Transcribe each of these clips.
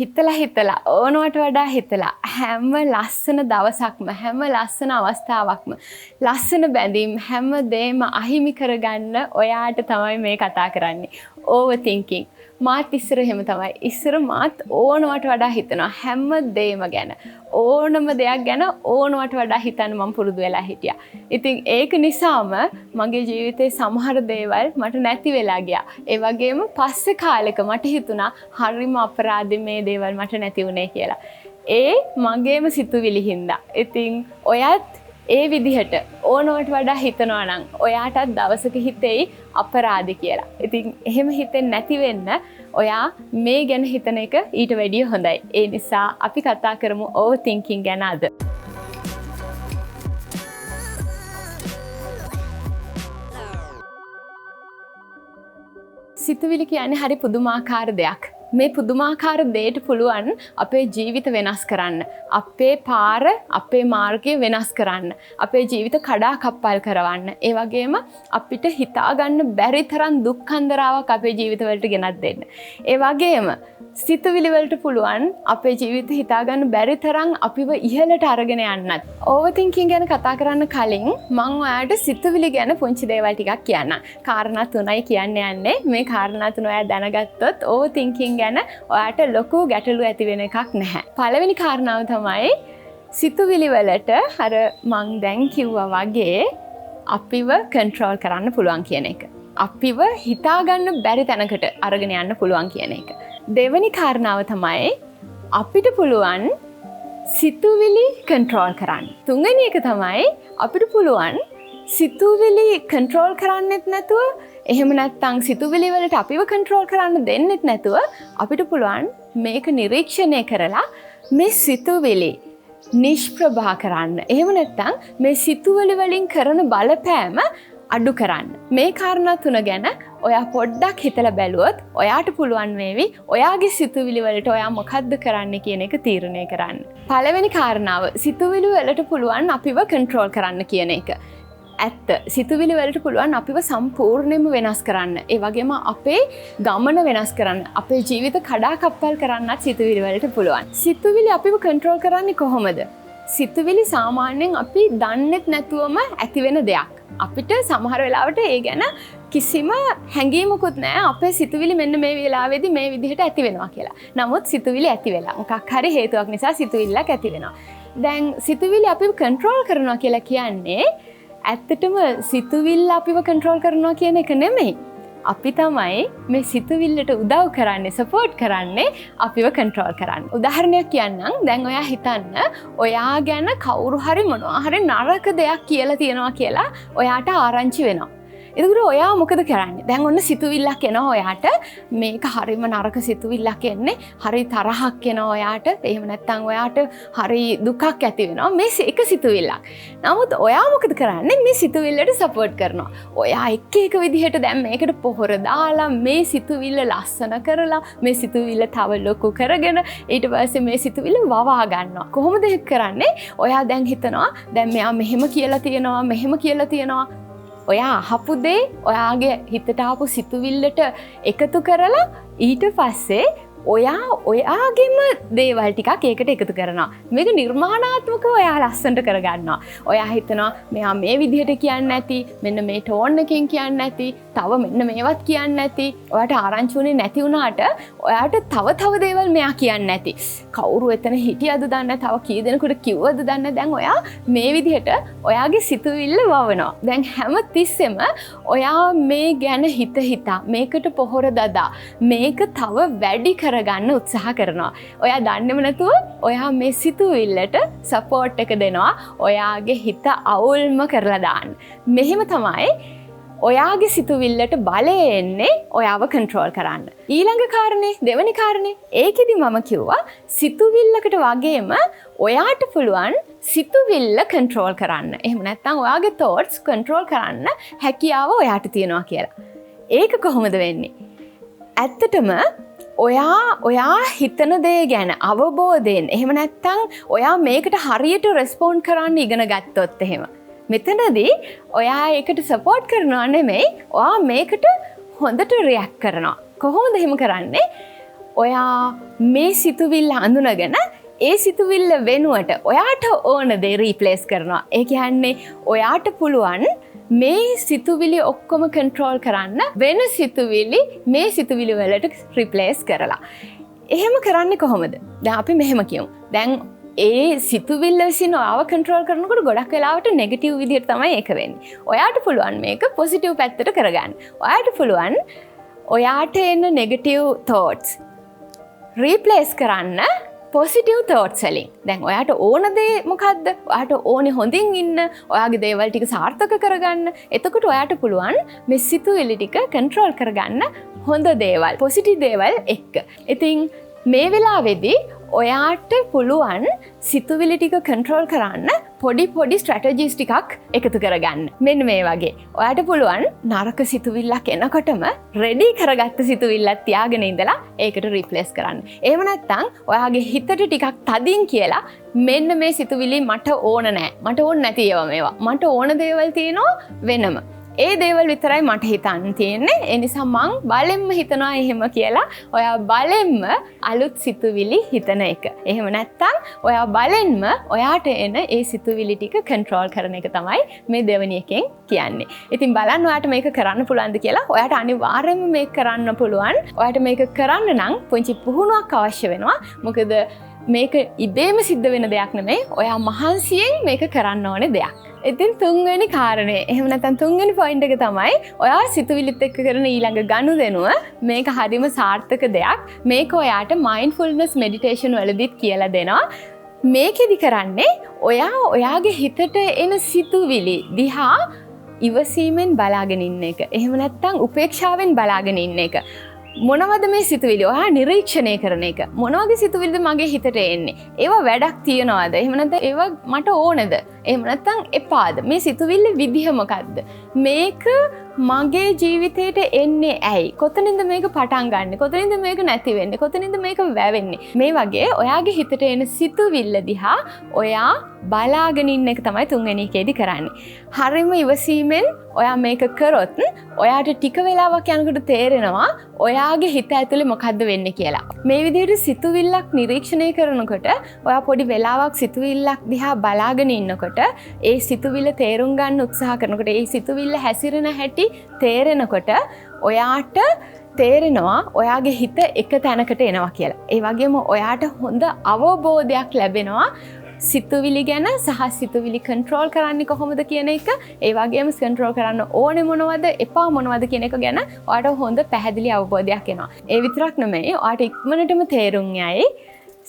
හිතලා ඕනවට වඩා හිතලා හැම ලස්සන දවසක්ම හැම ලස්සන අවස්ථාවක්ම ලස්සන බැඳීම් හැම දෙම අහිමි කරගන්න ඔයාට තමයි මේ කතා කරන්නේ. overthinking. මාත් ඉස්සර එහෙම තමයි. ඉස්සර මාත් ඕනවට වඩා හිතනවා හැම දෙයක්ම ගැන. ඕනම දෙයක් ගැන ඕනවට වඩා හිතන්න මම පුරුදු වෙලා හිටියා. ඉතින් ඒක නිසාම මගේ ජීවිතේ සමහර දේවල් මට නැති වෙලා ගියා. ඒ වගේම පස්සේ කාලෙක මට හිතුණා හරිම අපරාධි මේ දේවල් මට නැති වුණේ කියලා. ඒ මගේම සිතුවිලි හින්දා. ඉතින් ඔයත් ඒ විදිහට ඕනවට වඩා හිතනවා නම් ඔයාටත් දවසක හිතෙයි අපරාධි කියලා. ඉතින් එහෙම හිතෙන්නේ නැති වෙන්න ඔයා මේ ගැන හිතන එක ඊට වැඩිය හොඳයි. ඒ නිසා අපි කතා කරමු overthinking ගැන අද. සිතුවිලි කියන්නේ හරි පුදුමාකාර දෙයක්. මේ පුදුමාකාර දෙයට පුළුවන් අපේ ජීවිත වෙනස් කරන්න. අපේ පාර, අපේ මාර්ගය වෙනස් කරන්න. අපේ ජීවිත කඩාකප්පල් කරවන්න. ඒ වගේම අපිට හිතාගන්න බැරි තරම් දුක් අන්දරාවක් අපේ ජීවිතවලට ගෙනත් දෙන්න. ඒ වගේම සිතුවිලි වලට පුළුවන් අපේ ජීවිත හිතාගන්න බැරි තරම් අපිව ඉහළට අරගෙන යන්නත්. overthinking ගැන කතා කරන්න කලින් මම ඔයාලට සිතුවිලි ගැන පුංචි දේවල් ටිකක් කියන්නම්. කාරණා තුනයි කියන්න යන්නේ. මේ කාරණා තුන ඔයා දැනගත්තොත් overthinking ගැන ඔයාට ලොකු ගැටලු ඇති වෙන එකක් නැහැ. පළවෙනි කාරණාව තමයි සිතුවිලි වලට අර මං දැන් කිව්වා වගේ අපිව කන්ට්‍රෝල් කරන්න පුළුවන් කියන එක. අපිව හිතාගන්න බැරි තැනකට අරගෙන යන්න පුළුවන් කියන එක. දෙවෙනි කාරණාව තමයි අපිට පුළුවන් සිතුවිලි කන්ට්‍රෝල් කරන්න. තුන්වෙනි එක තමයි අපිට පුළුවන් සිතුවිලි කන්ට්‍රෝල් කරන්නෙත් නැතුව එහෙම නැත්නම් සිතුවිලි වලට අපිව කන්ට්‍රෝල් කරන්න දෙන්නෙත් නැතුව අපිට පුළුවන් මේක නිරීක්ෂණය කරලා මේ සිතුවිලි නිෂ්ප්‍රභා කරන්න. එහෙම නැත්නම් මේ සිතුවිලි වලින් කරන බලපෑම අඩු කරන්න. මේ කාරණා තුන ගැන ඔයා පොඩ්ඩක් හිතලා බැලුවොත් ඔයාට පුළුවන් වේවි ඔයාගේ සිතුවිලි වලට ඔයා මොකද්ද කරන්න කියන එක තීරණය කරන්න. පළවෙනි කාරණාව සිතුවිලි වලට පුළුවන් අපිව කන්ට්‍රෝල් කරන්න කියන එක. ඇත්ත. සිතුවිලි වලට පුළුවන් අපිව සම්පූර්ණයෙන්ම වෙනස් කරන්න. ඒ වගේම අපේ ගමන වෙනස් කරන්න. අපේ ජීවිත කඩාකප්පල් කරන්නත් සිතුවිලි වලට පුළුවන්. සිතුවිලි අපිව කන්ට්‍රෝල් කරන්නේ කොහොමද? සිතුවිලි සාමාන්‍යයෙන් අපි දන්නෙත් නැතුවම ඇති වෙන දෙයක්. අපිට සමහර වෙලාවට ඒ ගැන කිසිම හැඟීමකුත් නැහැ අපේ සිතුවිලි මෙන්න මේ වෙලාවේදී මේ විදිහට ඇති වෙනවා කියලා. නමුත් සිතුවිලි ඇති වෙලා මොකක් හරි හේතුවක් නිසා සිතුවිල්ලක් ඇති වෙනවා. දැන් සිතුවිලි අපිව කන්ට්‍රෝල් කරනවා කියලා කියන්නේ ඇත්තටම සිතුවිල්ල අපිව කන්ට්‍රෝල් කරනවා කියන එක නෙමෙයි. අපි තමයි මේ සිතුවිල්ලට උදව් කරන්නේ, සපෝට් කරන්නේ අපිව කන්ට්‍රෝල් කරන්න. උදාහරණයක් කියන්නම්. දැන් ඔයා හිතන්න ඔයා ගැන කවුරු හරි මොනවා හරි නරක දෙයක් කියලා තියනවා කියලා ඔයාට ආරංචි වෙනවා. එතකොට ඔයා මොකද කරන්නේ? දැන් ඔන්න සිතුවිල්ලක් එනවා ඔයාට. මේක හරිම නරක සිතුවිල්ලක් එන්නේ. හරි තරහක් එනවා ඔයාට. එහෙම නැත්නම් ඔයාට හරි දුකක් ඇති වෙනවා. මේ එක සිතුවිල්ලක්. නමුත් ඔයා මොකද කරන්නේ? මේ සිතුවිල්ලට සපෝට් කරනවා. ඔයා එක විදිහට දැන් මේකට පොහොර දාලා මේ සිතුවිල්ල ලස්සන කරලා මේ සිතුවිල්ල තව ලොකු කරගෙන ඊට පස්සේ මේ සිතුවිල්ල වවා ගන්නවා. කොහොමද ඒක කරන්නේ? ඔයා දැන් හිතනවා දැන් මෙයා මෙහෙම කියලා තියෙනවා මෙහෙම කියලා තියෙනවා. ඔයා අහපු දේ ඔයාගේ හිතට ආපු සිතුවිල්ලට එකතු කරලා ඊට පස්සේ ඔයාගේම දේවල් ටිකක් ඒකට එකතු කරනවා. මේක නිර්මාණාත්මකව ඔයා ලස්සනට කරගන්නවා. ඔයා හිතනවා මෙයා මේ විදිහට කියන්නේ නැති, මෙන්න මේ ටෝන් එකෙන් කියන්නේ නැති, තව මෙන්න මේවත් කියන්නේ නැති. ඔයාට ආරංචි උනේ නැති වුණාට ඔයාට තව දේවල් මෙයා කියන්නේ නැති. කවුරු එතන හිටියද දන්නේ, තව කී දෙනෙකුට කිව්වද දන්නේ. දැන් ඔයා මේ විදිහට ඔයාගේ සිතුවිල්ල වවනවා. දැන් හැම තිස්සෙම ඔයා මේ ගැන හිතා මේකට පොහොර දදා මේක තව වැඩි කරගන්න උත්සාහ කරනවා. ඔයා දන්නේම නැතුව ඔයා මේ සිතුවිල්ලට සපෝට් එක දෙනවා. ඔයාගේ හිත අවුල්ම කරලා දාන්න. මෙහෙම තමයි ඔයාගේ සිතුවිල්ලට බලය එන්නේ ඔයාව කන්ට්‍රෝල් කරන්න. ඊළඟ කාරණේ, දෙවෙනි කාරණේ. ඒකෙදි මම කිව්වා සිතුවිල්ලකට වගේම ඔයාට පුළුවන් සිතුවිල්ල කන්ට්‍රෝල් කරන්න. එහෙම නැත්නම් ඔයාගේ thoughts කන්ට්‍රෝල් කරන්න හැකියාව ඔයාට තියෙනවා කියලා. ඒක කොහොමද වෙන්නේ? ඇත්තටම ඔයා හිතන දේ ගැන අවබෝධයෙන් එහෙම නැත්නම් ඔයා මේකට හරියට රෙස්පොන්ඩ් කරන්න ඉගෙන ගත්තොත් එහෙම මෙතනදී ඔයා ඒකට සපෝට් කරනවා නෙමෙයි ඔයා මේකට හොඳට රියැක්ට් කරනවා. කොහොමද එහෙම කරන්නේ? ඔයා මේ සිතුවිල්ල අඳුනගෙන ඒ සිතුවිල්ල වෙනුවට ඔයාට ඕන දේ රීප්ලේස් කරනවා. ඒ කියන්නේ ඔයාට පුළුවන් මේ සිතුවිලි ඔක්කොම කන්ට්‍රෝල් කරන්න වෙන සිතුවිලි මේ සිතුවිලි වලට රිප්ලේස් කරලා. එහෙම කරන්නේ කොහොමද? දැන් අපි මෙහෙම කියමු. දැන් ඒ සිතුවිල්ල විසින් ඔයාව කන්ට්‍රෝල් කරනකොට ගොඩක් වෙලාවට නෙගටිව් විදිහට තමයි ඒක වෙන්නේ. ඔයාට පුළුවන් මේක පොසිටිව් පැත්තට කරගන්න. ඔයාට පුළුවන් ඔයාට එන නෙගටිව් thoughts රීප්ලේස් කරන්න පොසිටිව් thoughts වලින්. දැන් ඔයාට ඕන දේ මොකද්ද? ඔයාට ඕනේ හොඳින් ඉන්න, ඔයාගේ දේවල් ටික සාර්ථක කරගන්න. එතකොට ඔයාට පුළුවන් මේ සිතුවිලි ටික කන්ට්‍රෝල් කරගන්න හොඳ දේවල්, පොසිටිව් දේවල් එක්ක. ඉතින් මේ වෙලාවේදී ඔයාට පුළුවන් සිතුවිලි ටික කන්ට්‍රෝල් කරන්න පොඩි ස්ට්‍රැටජිස් ටිකක් එකතු කරගන්න. මෙන්න මේ වගේ. ඔයාට පුළුවන් නරක සිතුවිල්ලක් එනකොටම රෙඩි කරගත්ත සිතුවිල්ලක් තියාගෙන ඉඳලා ඒකට රිප්ලේස් කරන්න. එහෙම නැත්නම් ඔයාගේ හිතට ටිකක් තදින් කියලා මෙන්න මේ සිතුවිලි මට ඕන නෑ. මට ඕන නැති ඒවා මේවා. මට ඕන දේවල් තියෙනවා වෙනම. ඒ දේවල් විතරයි මට හිතන්න තියෙන්නේ. ඒ නිසා මං බලෙන්ම හිතනවා එහෙම කියලා ඔයා බලෙන්ම අලුත් සිතුවිලි හිතන එක. එහෙම නැත්තම් ඔයා බලෙන්ම ඔයාට එන ඒ සිතුවිලි ටික කන්ට්‍රෝල් කරන එක තමයි මේ දෙවෙනි එකෙන් කියන්නේ. ඉතින් බලන්න ඔයාට මේක කරන්න පුළුවන්ද කියලා. ඔයාට අනිවාර්යයෙන්ම මේක කරන්න පුළුවන්. ඔයාට මේක කරන්න නම් පුංචි පුහුණුවක් අවශ්‍ය වෙනවා. මොකද මේක ඉබේම සිද්ධ වෙන දෙයක් නෙමෙයි. ඔයා මහන්සියෙන් මේක කරන්න ඕනේ දෙයක්. ඉතින් තුන්වෙනි කාරණේ එහෙම නැත්නම් තුන්වෙනි පොයින්ට් එක තමයි ඔයා සිතුවිලිත් එක්ක කරන ඊළඟ ගනුදෙනුව මේක හරිම සාර්ථක දෙයක්. මේක ඔයාට මයින්ඩ්ෆුල්නස් මෙඩිටේෂන් වලදීත් කියලා දෙනවා. මේකෙදි කරන්නේ ඔයා ඔයාගේ හිතට එන සිතුවිලි දිහා ඉවසීමෙන් බලාගෙන ඉන්න එක. එහෙම නැත්නම් උපේක්ෂාවෙන් බලාගෙන ඉන්න එක. මොනවද මේ සිතුවිලි? ඔයා නිරීක්ෂණය කරන එක. මොන වගේ සිතුවිලිද මගේ හිතට එන්නේ? ඒවා වැඩක් තියනවාද? එහෙම නැත්නම් ඒවා මට ඕනද? එහෙම නැත්නම් එපාද? මේ සිතුවිල්ල විදිහ මොකද්ද? මේක මගේ ජීවිතේට එන්නේ ඇයි? කොතනින්ද මේක පටන් ගන්නෙ? කොතනින්ද මේක නැති වෙන්නේ? කොතනින්ද මේක වැවෙන්නේ? මේ වගේ ඔයාගේ හිතට එන සිතුවිල්ල දිහා ඔයා බලාගෙන ඉන්න එක තමයි තුන්වෙනි එකේදී කරන්නේ. හරිම ඉවසීමෙන් ඔයා මේක කරොත් ඔයාට ටික වෙලාවක් යනකොට තේරෙනවා ඔයාගේ හිත ඇතුලේ මොකද්ද වෙන්නේ කියලා. මේ විදිහට සිතුවිල්ලක් නිරීක්ෂණය කරනකොට ඔයා පොඩි වෙලාවක් සිතුවිල්ලක් දිහා බලාගෙන ඉන්නකොට ඒ සිතුවිල්ල තේරුම් ගන්න උත්සාහ කරනකොට ඒ සිතුවිල්ල හැසිරෙන හැටි තේරෙනකොට ඔයාට තේරෙනවා ඔයාගේ හිත එක තැනකට එනවා කියලා. ඒ වගේම ඔයාට හොඳ අවබෝධයක් ලැබෙනවා සිතුවිලි ගැන සහ සිතුවිලි කන්ට්‍රෝල් කරන්නේ කොහොමද කියන එක. ඒ වගේම කන්ට්‍රෝල් කරන්න ඕනේ මොනවද, එපා මොනවද කියන එක ගැන ඔයාට හොඳ පැහැදිලි අවබෝධයක් එනවා. ඒ විතරක් නෙමෙයි ඔයාට ඉක්මනටම තේරුම් යයි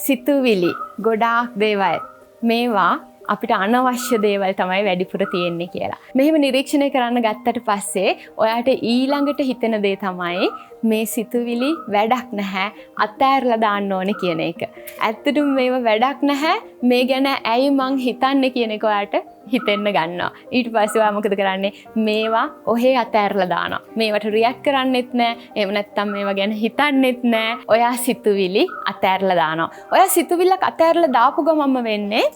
සිතුවිලි ගොඩාක් දේවල් මේවා අපිට අනවශ්‍ය දේවල් තමයි වැඩිපුර තියෙන්නේ කියලා. මෙහෙම නිරීක්ෂණය කරන්න ගත්තට පස්සේ ඔයාට ඊළඟට හිතෙන දේ තමයි මේ සිතුවිලි වැඩක් නැහැ, අතෑරලා දාන්න ඕනේ කියන එක. ඇත්තටම මේව වැඩක් නැහැ, මේ ගැන ඇයි මං හිතන්නේ කියන එක ඔයාට හිතෙන්න ගන්නවා. ඊට පස්සේ ඔයා මොකද කරන්නේ? මේවා ඔහේ අතෑරලා දානවා. මේවට රියැක්ට් කරන්නෙත් නැහැ. එහෙම නැත්නම් මේවා ගැන හිතන්නෙත් නැහැ. ඔයා සිතුවිලි අතෑරලා දානවා. ඔයා සිතුවිල්ලක් අතෑරලා දාපු ගමන්ම වෙන්නේ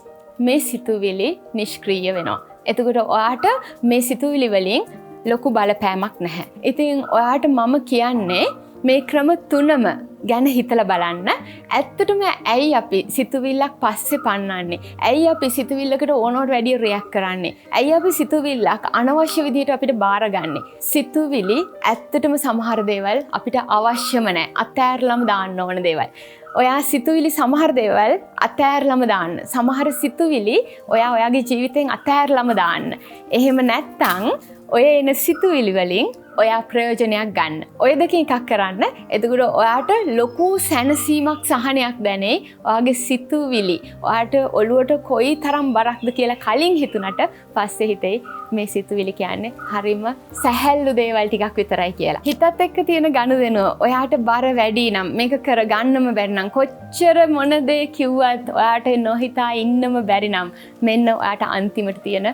මේ සිතුවිලි නිෂ්ක්‍රීය වෙනවා. එතකොට ඔයාට මේ සිතුවිලි වලින් ලොකු බලපෑමක් නැහැ. ඉතින් ඔයාට මම කියන්නේ මේ ක්‍රම තුනම ගැන හිතලා බලන්න. ඇත්තටම ඇයි අපි සිතුවිල්ලක් පස්සේ පන්නන්නේ? ඇයි අපි සිතුවිල්ලකට ඕනවට වැඩිය රියැක්ට් කරන්නේ? ඇයි අපි සිතුවිල්ලක් අනවශ්‍ය විදිහට අපිට බාරගන්නේ? සිතුවිලි ඇත්තටම සමහර දේවල් අපිට අවශ්‍යම නැහැ. අතෑරලම දාන්න ඕන දේවල්. ඔයා සිතුවිලි සමහර දේවල් අතෑරලම දාන්න. සමහර සිතුවිලි ඔයා ඔයාගේ ජීවිතෙන් අතෑරලම දාන්න. එහෙම නැත්තම් ඔය එන සිතුවිලි වලින් ඔයා ප්‍රයෝජනයක් ගන්න. ඔය දෙකෙන් එකක් කරන්න. එතකොට ඔයාට ලොකු සැනසීමක් සහනයක් දැනේ. ඔයාගේ සිතුවිලි ඔයාට ඔළුවට කොයි තරම් බරක්ද කියලා කලින් හිතුණට පස්සේ හිතේ මේ සිතුවිලි කියන්නේ හරිම සැහැල්ලු දේවල් ටිකක් විතරයි කියලා. හිතත් එක්ක තියෙන ගනුදෙනුව ඔයාට බර වැඩි නම් මේක කරගන්නම බැරි නම් කොච්චර මොන දේ කිව්වත් ඔයාට නොහිතා ඉන්නම බැරි නම් මෙන්න ඔයාට අන්තිමට තියෙන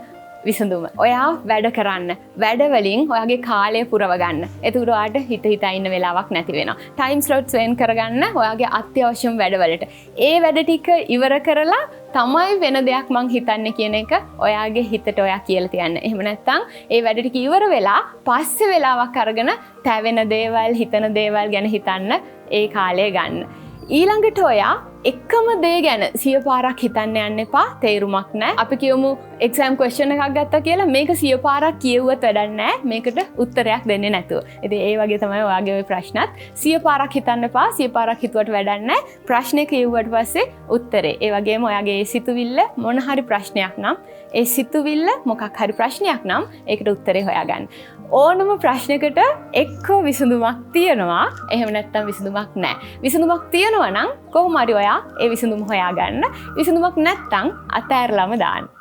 විසඳුම. ඔයා වැඩ කරන්න. වැඩ වලින් ඔයාගේ කාලය පුරව ගන්න. එතකොට ඔයාට හිත හිතා ඉන්න වෙලාවක් නැති වෙනවා. ටයිම් ස්ලොට්ස් වෙන් කරගන්න ඔයාගේ අත්‍යවශ්‍යම වැඩවලට. ඒ වැඩ ටික ඉවර කරලා තමයි වෙන දෙයක් මං හිතන්නේ කියන එක ඔයාගේ හිතට ඔයා කියලා තියන්න. එහෙම නැත්නම් ඒ වැඩ ටික ඉවර වෙලා පස්සේ වෙලාවක් අරගෙන තැවෙන දේවල්, හිතන දේවල් ගැන හිතන්න ඒ කාලය ගන්න. ඊළඟට ඔයා එකම දේ ගැන 100 පාරක් හිතන්න යන්න එපා. තේරුමක් නැහැ. අපි කියමු එක්සෑම් ක්වෙස්චන් එකක් ගත්තා කියලා මේක 100 පාරක් කියෙව්වත් වැඩක් නැහැ. මේකට උත්තරයක් දෙන්නේ නැතුව. ඉතින් ඒ වගේ තමයි ඔයාගේ ওই ප්‍රශ්නත් 100 පාරක් හිතන්න එපා. 100 පාරක් හිතුවට වැඩක් නැහැ. ප්‍රශ්නේ කියෙව්වට පස්සේ උත්තරේ. ඒ වගේම ඔයාගේ ඒ සිතුවිල්ල මොන හරි ප්‍රශ්නයක් නම් ඒ සිතුවිල්ල මොකක් හරි ප්‍රශ්නයක් නම් ඒකට උත්තරේ හොයාගන්න. ඕනම ප්‍රශ්නයකට එක්ක විසඳුමක් තියෙනවා. එහෙම නැත්නම් විසඳුමක් නැහැ. විසඳුමක් තියෙනවා නම් කොහොම හරි ඔයා ඒ විසඳුම හොයාගන්න. විසඳුමක් නැත්නම් අතෑරලම දාන්න.